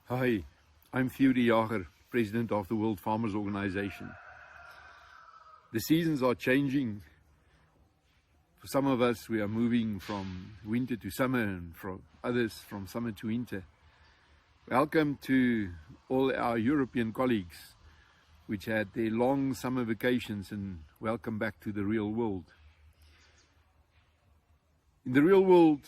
Hi, I'm Theodore Jager, President of the World Farmers Organization. The seasons are changing. For some of us, we are moving from winter to summer, and for others, from summer to winter. Welcome to all our European colleagues, which had their long summer vacations, and welcome back to the real world. In the real world,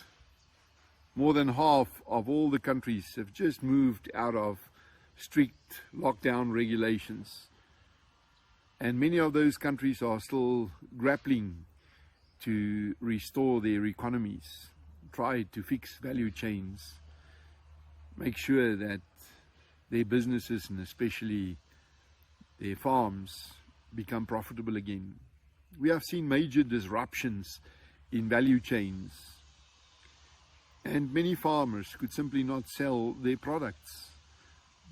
more than half of all the countries have just moved out of strict lockdown regulations. And many of those countries are still grappling to restore their economies, try to fix value chains, make sure that their businesses and especially their farms become profitable again. We have seen major disruptions in value chains, and many farmers could simply not sell their products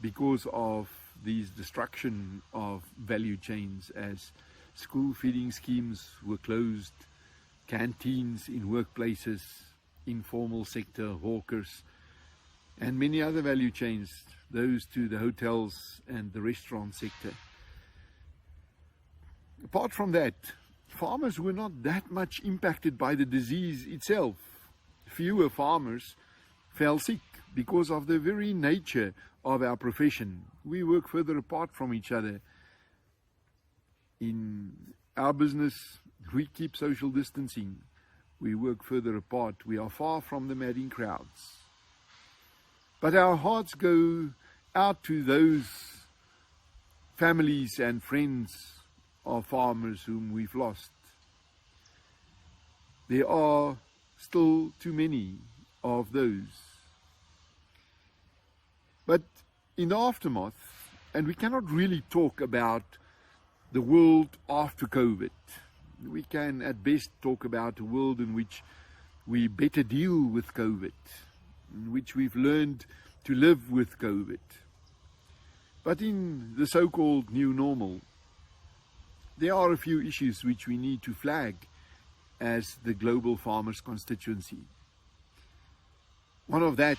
because of these destruction of value chains, as school feeding schemes were closed, canteens in workplaces, informal sector hawkers, and many other value chains, those to the hotels and the restaurant sector. Apart from that, farmers were not that much impacted by the disease itself. Fewer farmers fell sick because of the very nature of our profession. We work further apart from each other. In our business, we keep social distancing. We work further apart. We are far from the madding crowds. But our hearts go out to those families and friends of farmers whom we've lost. There are still too many of those. But in the aftermath, and we cannot really talk about the world after COVID. We can at best talk about a world in which we better deal with COVID, in which we've learned to live with COVID. But in the so-called new normal, there are a few issues which we need to flag as the global farmers constituency. One of that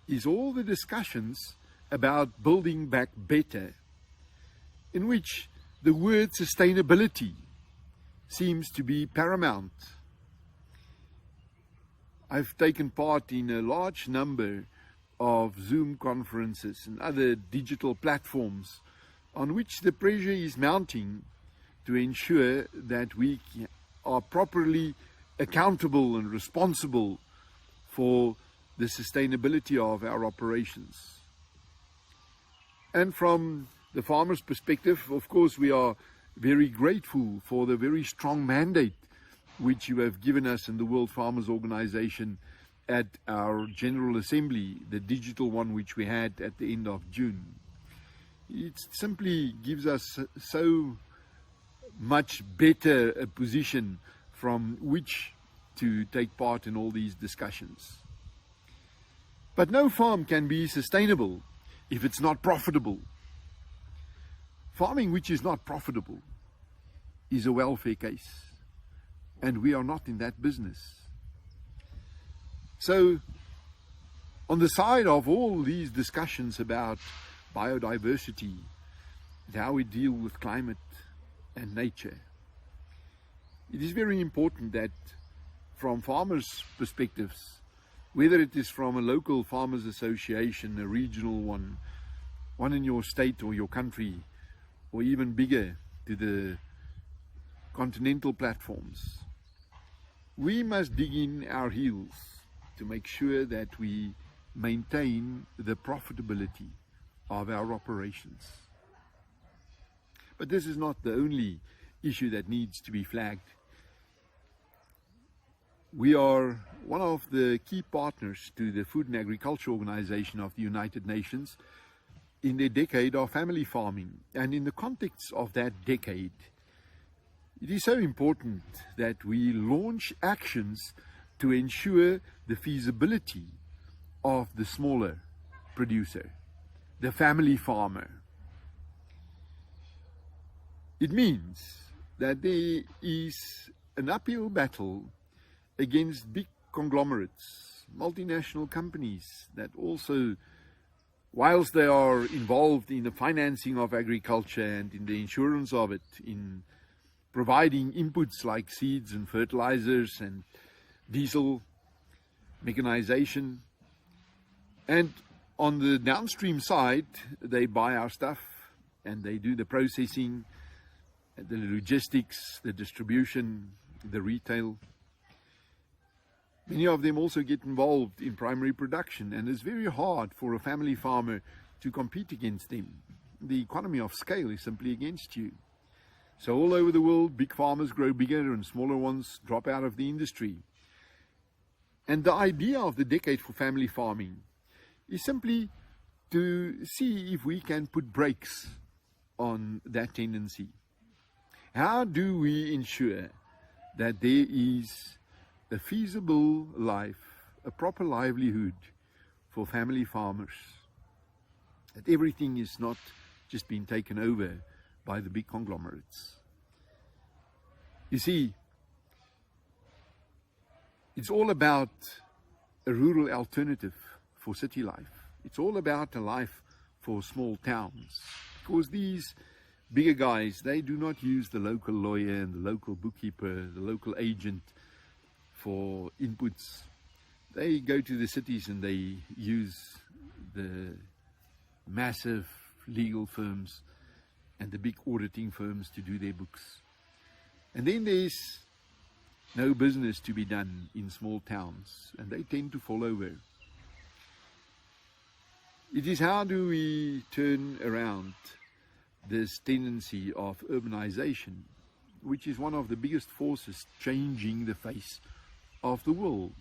is all the discussions about building back better, in which the word sustainability seems to be paramount. I've taken part in a large number of Zoom conferences and other digital platforms on which the pressure is mounting to ensure that we are properly accountable and responsible for the sustainability of our operations. And from the farmer's perspective, of course, we are very grateful for the very strong mandate which you have given us in the World Farmers Organization at our General Assembly, the digital one which we had at the end of June. It simply gives us so much better a position from which to take part in all these discussions. But no farm can be sustainable if it's not profitable. Farming which is not profitable is a welfare case, and we are not in that business. So, on the side of all these discussions about biodiversity and how we deal with climate and nature, it is very important that from farmers' perspectives, whether it is from a local farmers association, a regional one in your state or your country, or even bigger to the continental platforms, we must dig in our heels to make sure that we maintain the profitability of our operations. But this is not the only issue that needs to be flagged. We are one of the key partners to the Food and Agriculture Organization of the United Nations in their decade of family farming. And in the context of that decade, it is so important that we launch actions to ensure the feasibility of the smaller producer, the family farmer. It means that there is an uphill battle against big conglomerates, multinational companies that also whilst they are involved in the financing of agriculture and in the insurance of it, in providing inputs like seeds and fertilizers and diesel, mechanization, and on the downstream side, they buy our stuff and they do the processing, the logistics, the distribution, the retail. Many of them also get involved in primary production, and it's very hard for a family farmer to compete against them. The economy of scale is simply against you. So all over the world, big farmers grow bigger and smaller ones drop out of the industry. And the idea of the Decade for Family Farming is simply to see if we can put brakes on that tendency. How do we ensure that there is a feasible life, a proper livelihood for family farmers? That everything is not just being taken over by the big conglomerates. You see, it's all about a rural alternative for city life. It's all about a life for small towns. Because these bigger guys, they do not use the local lawyer and the local bookkeeper, the local agent for inputs. They go to the cities and they use the massive legal firms and the big auditing firms to do their books. And then there's no business to be done in small towns, and they tend to fall over. It is how do we turn around this tendency of urbanization, which is one of the biggest forces changing the face of the world.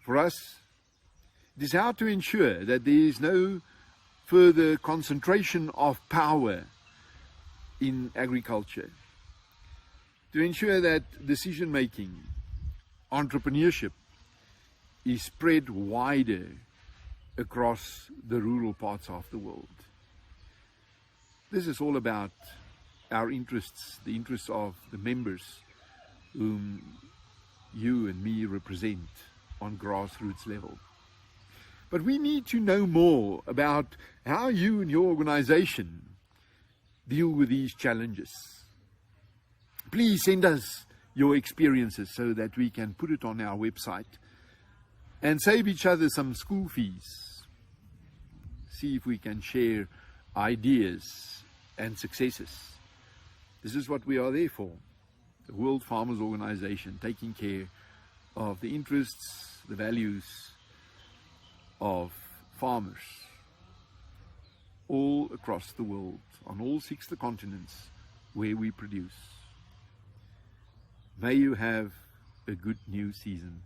For us, it is how to ensure that there is no further concentration of power in agriculture, to ensure that decision-making, entrepreneurship is spread wider across the rural parts of the world. This is all about our interests, the interests of the members whom you and me represent on grassroots level. But we need to know more about how you and your organization deal with these challenges. Please send us your experiences so that we can put it on our website and save each other some school fees. See if we can share ideas and successes. This is what we are there for. The World Farmers Organization, taking care of the interests, the values of farmers all across the world, on all 6 continents where we produce. May you have a good new season.